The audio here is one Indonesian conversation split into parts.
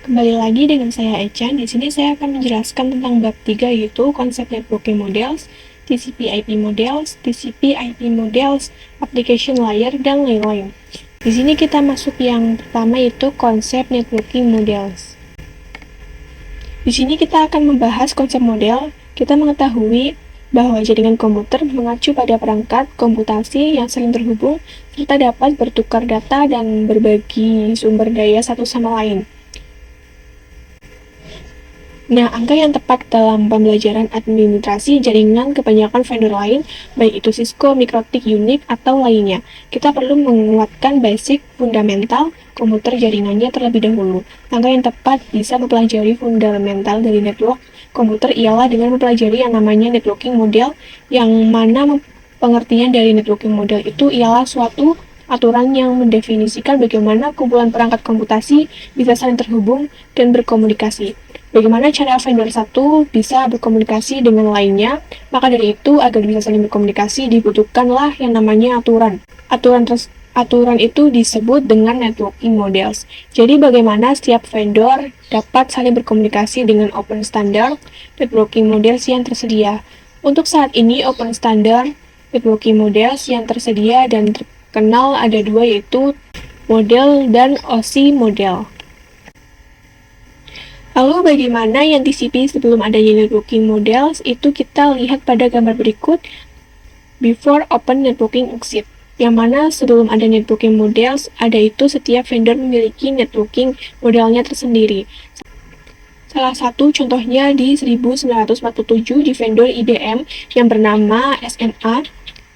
Kembali lagi dengan saya Echan. Di sini saya akan menjelaskan tentang bab 3 yaitu konsep networking models, TCP/IP models, TCP/IP models, application layer, dan lain-lain. Di sini kita masuk yang pertama yaitu konsep networking models. Di sini kita akan membahas konsep model. Kita mengetahui bahwa jaringan komputer mengacu pada perangkat komputasi yang saling terhubung serta dapat bertukar data dan berbagi sumber daya satu sama lain. Nah, angka yang tepat dalam pembelajaran administrasi jaringan kebanyakan vendor lain, baik itu Cisco, Mikrotik, Unix, atau lainnya. Kita perlu menguatkan basic fundamental komputer jaringannya terlebih dahulu. Angka yang tepat bisa mempelajari fundamental dari network komputer ialah dengan mempelajari yang namanya networking model, yang mana pengertian dari networking model itu ialah suatu aturan yang mendefinisikan bagaimana kumpulan perangkat komputasi bisa saling terhubung dan berkomunikasi. Bagaimana cara vendor satu bisa berkomunikasi dengan lainnya, maka dari itu agar bisa saling berkomunikasi dibutuhkanlah yang namanya aturan. Aturan itu disebut dengan networking models. Jadi bagaimana setiap vendor dapat saling berkomunikasi dengan open standard networking models yang tersedia. Untuk saat ini open standard networking models yang tersedia dan terkenal ada dua yaitu model dan OSI model. Lalu bagaimana yang TCP sebelum adanya networking models itu kita lihat pada gambar berikut before open networking exist. Yang mana sebelum ada networking models, ada itu setiap vendor memiliki networking modelnya tersendiri. Salah satu contohnya di 1947 di vendor IBM yang bernama SNA.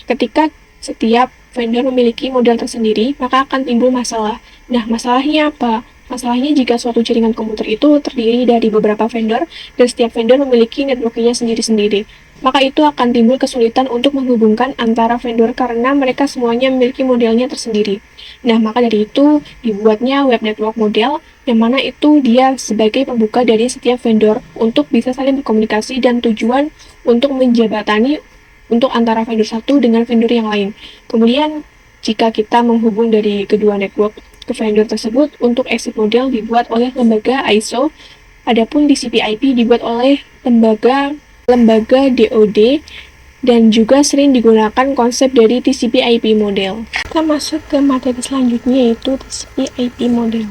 Ketika setiap vendor memiliki model tersendiri, maka akan timbul masalah. Nah, masalahnya apa? Masalahnya jika suatu jaringan komputer itu terdiri dari beberapa vendor dan setiap vendor memiliki networkingnya sendiri-sendiri, maka itu akan timbul kesulitan untuk menghubungkan antara vendor karena mereka semuanya memiliki modelnya tersendiri. Nah, maka dari itu dibuatnya web network model yang mana itu dia sebagai pembuka dari setiap vendor untuk bisa saling berkomunikasi dan tujuan untuk menjabatani untuk antara vendor satu dengan vendor yang lain. Kemudian jika kita menghubung dari kedua network ke vendor tersebut, untuk exit model dibuat oleh lembaga ISO, adapun TCP/IP dibuat oleh lembaga DoD, dan juga sering digunakan konsep dari TCP/IP model. Kita masuk ke materi selanjutnya yaitu TCP/IP model.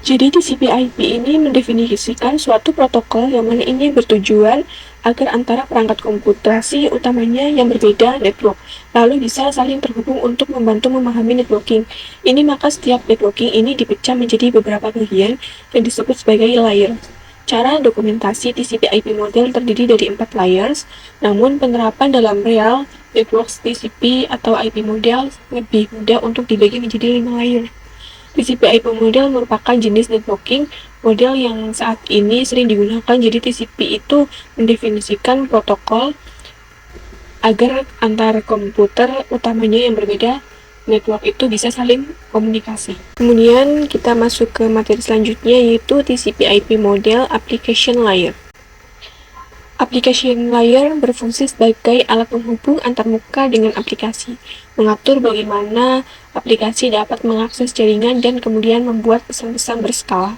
Jadi TCP/IP ini mendefinisikan suatu protokol yang mana ini bertujuan agar antara perangkat komputasi utamanya yang berbeda network, lalu bisa saling terhubung untuk membantu memahami networking. Ini maka setiap networking ini dipecah menjadi beberapa bagian yang disebut sebagai layer. Cara dokumentasi TCP/IP model terdiri dari 4 layers, namun penerapan dalam real networks TCP atau IP model lebih mudah untuk dibagi menjadi 5 layer. TCP/IP model merupakan jenis networking model yang saat ini sering digunakan. Jadi TCP itu mendefinisikan protokol agar antar komputer utamanya yang berbeda network itu bisa saling komunikasi. Kemudian kita masuk ke materi selanjutnya yaitu TCP/IP model application layer. Application layer berfungsi sebagai alat penghubung antarmuka dengan aplikasi, mengatur bagaimana aplikasi dapat mengakses jaringan dan kemudian membuat pesan-pesan berskala.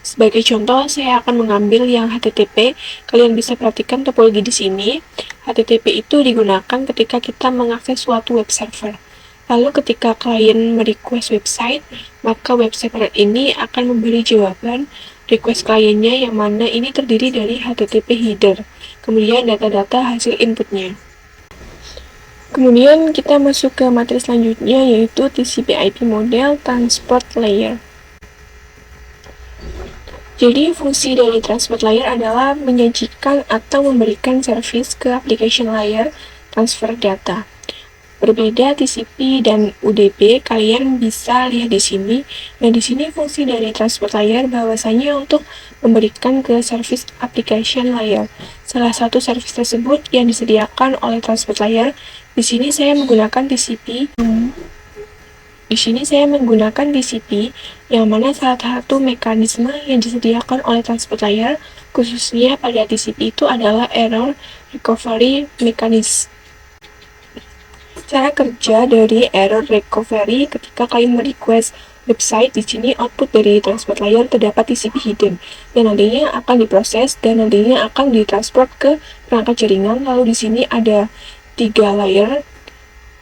Sebagai contoh, saya akan mengambil yang HTTP. Kalian bisa perhatikan topologi di sini. HTTP itu digunakan ketika kita mengakses suatu web server. Lalu ketika klien merequest website, maka web server ini akan memberi jawaban request kliennya yang mana ini terdiri dari HTTP header, kemudian data-data hasil inputnya. Kemudian kita masuk ke materi selanjutnya yaitu TCP/IP model transport layer. Jadi fungsi dari transport layer adalah menyajikan atau memberikan service ke application layer transfer data. Berbeda TCP dan UDP, kalian bisa lihat di sini. Nah, di sini fungsi dari transport layer bahwasanya untuk memberikan ke service application layer. Salah satu service tersebut yang disediakan oleh transport layer. Di sini saya menggunakan TCP. Yang mana salah satu mekanisme yang disediakan oleh transport layer, khususnya pada TCP itu adalah error recovery mechanism. Cara kerja dari error recovery ketika kalian merequest website, di sini output dari transport layer terdapat TCP hidden yang nantinya akan diproses dan nantinya akan ditransport ke perangkat jaringan. Lalu di sini ada 3 layer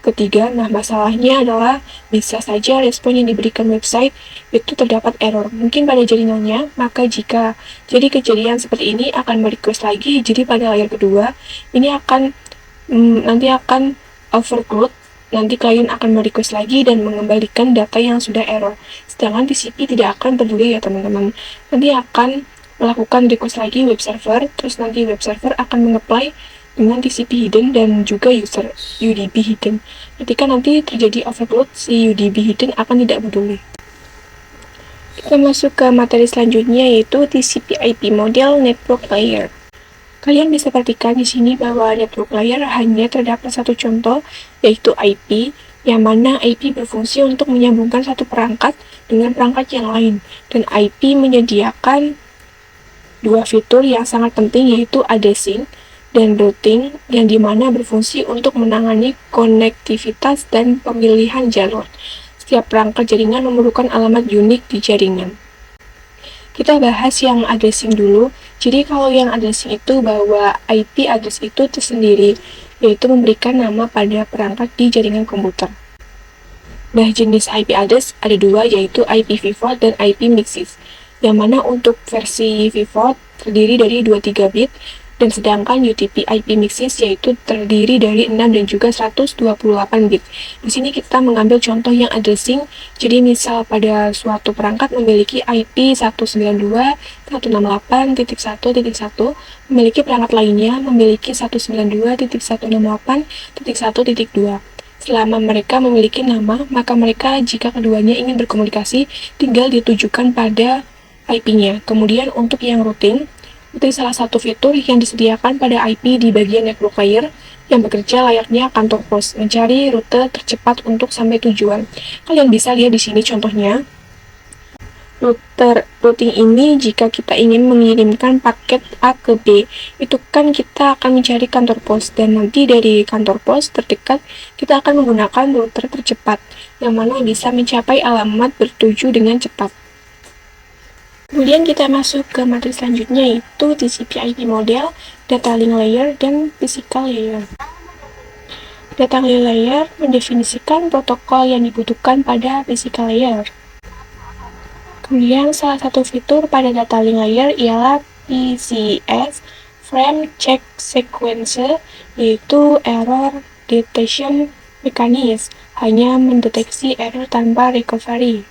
ketiga. Nah, masalahnya adalah bisa saja respon yang diberikan website itu terdapat error, mungkin pada jaringannya. Maka jika jadi kejadian seperti ini akan merequest lagi, jadi pada layer kedua ini akan nanti akan overload. Nanti klien akan merequest lagi dan mengembalikan data yang sudah error. Sedangkan TCP tidak akan peduli ya teman-teman. Nanti akan melakukan request lagi web server, terus nanti web server akan mengapply dengan TCP hidden dan juga user UDP hidden. Ketika nanti terjadi overload, si UDP hidden akan tidak peduli. Kita masuk ke materi selanjutnya, yaitu TCP IP model network layer. Kalian bisa perhatikan di sini bahwa network layer hanya terdapat satu contoh, yaitu IP, yang mana IP berfungsi untuk menyambungkan satu perangkat dengan perangkat yang lain. Dan IP menyediakan dua fitur yang sangat penting, yaitu addressing dan routing, yang dimana berfungsi untuk menangani konektivitas dan pemilihan jalur. Setiap perangkat jaringan memerlukan alamat unik di jaringan. Kita bahas yang addressing dulu. Jadi kalau yang addressing itu bahwa IP address itu tersendiri, yaitu memberikan nama pada perangkat di jaringan komputer. Nah, jenis IP address ada dua, yaitu IPv4 dan IP mixes, yang mana untuk versi V4 terdiri dari 23 bit, dan sedangkan UTP IP mixes yaitu terdiri dari 6 dan juga 128 bit. Di sini kita mengambil contoh yang addressing. Jadi misal pada suatu perangkat memiliki IP 192.168.1.1, memiliki perangkat lainnya memiliki 192.168.1.2. Selama mereka memiliki nama, maka mereka jika keduanya ingin berkomunikasi, tinggal ditujukan pada IP-nya. Kemudian untuk yang routing, itu salah satu fitur yang disediakan pada IP di bagian network layer yang bekerja layaknya kantor pos, mencari rute tercepat untuk sampai tujuan. Kalian bisa lihat di sini contohnya. Routing ini jika kita ingin mengirimkan paket A ke B, itu kan kita akan mencari kantor pos, dan nanti dari kantor pos terdekat kita akan menggunakan router tercepat yang mana bisa mencapai alamat bertuju dengan cepat. Kemudian kita masuk ke materi selanjutnya, yaitu TCP/IP model, data link layer, dan physical layer. Data link layer mendefinisikan protokol yang dibutuhkan pada physical layer. Kemudian salah satu fitur pada data link layer ialah PCS, Frame Check Sequence, yaitu error detection mechanism, hanya mendeteksi error tanpa recovery.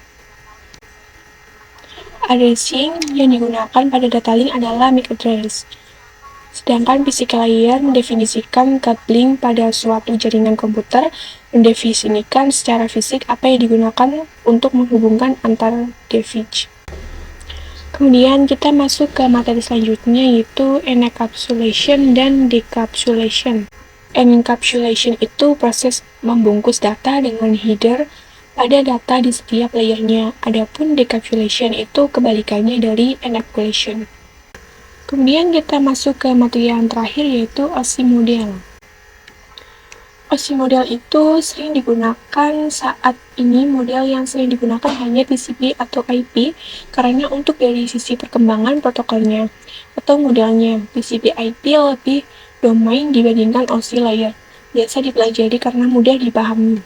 Addressing yang digunakan pada data link adalah MAC address. Sedangkan physical layer mendefinisikan coupling pada suatu jaringan komputer, mendefinisikan secara fisik apa yang digunakan untuk menghubungkan antar device. Kemudian kita masuk ke materi selanjutnya, yaitu encapsulation dan decapsulation. Encapsulation itu proses membungkus data dengan header pada data di setiap layernya. Adapun decapsulation itu kebalikannya dari encapsulation. Kemudian kita masuk ke materi yang terakhir, yaitu OSI model. OSI model itu sering digunakan saat ini. Model yang sering digunakan hanya TCP atau IP, karena untuk dari sisi perkembangan protokolnya atau modelnya, TCP IP lebih domain dibandingkan OSI layer. Biasa dipelajari karena mudah dipahami.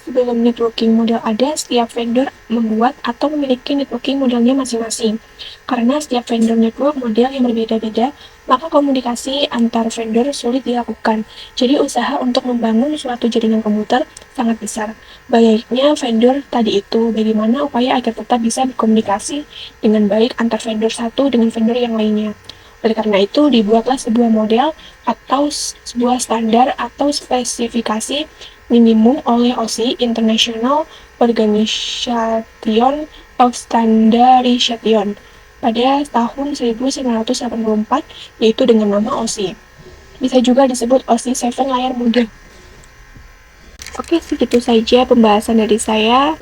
Sebelum networking model ada, setiap vendor membuat atau memiliki networking modelnya masing-masing. Karena setiap vendor network model yang berbeda-beda, maka komunikasi antar vendor sulit dilakukan. Jadi usaha untuk membangun suatu jaringan komputer sangat besar. Baiknya vendor tadi itu, bagaimana upaya agar tetap bisa berkomunikasi dengan baik antar vendor satu dengan vendor yang lainnya. Oleh karena itu, dibuatlah sebuah model atau sebuah standar atau spesifikasi minimum oleh OSI, International Organization of Standardization, pada tahun 1984, yaitu dengan nama OSI. Bisa juga disebut OSI 7 Layer Model. Oke, segitu saja pembahasan dari saya.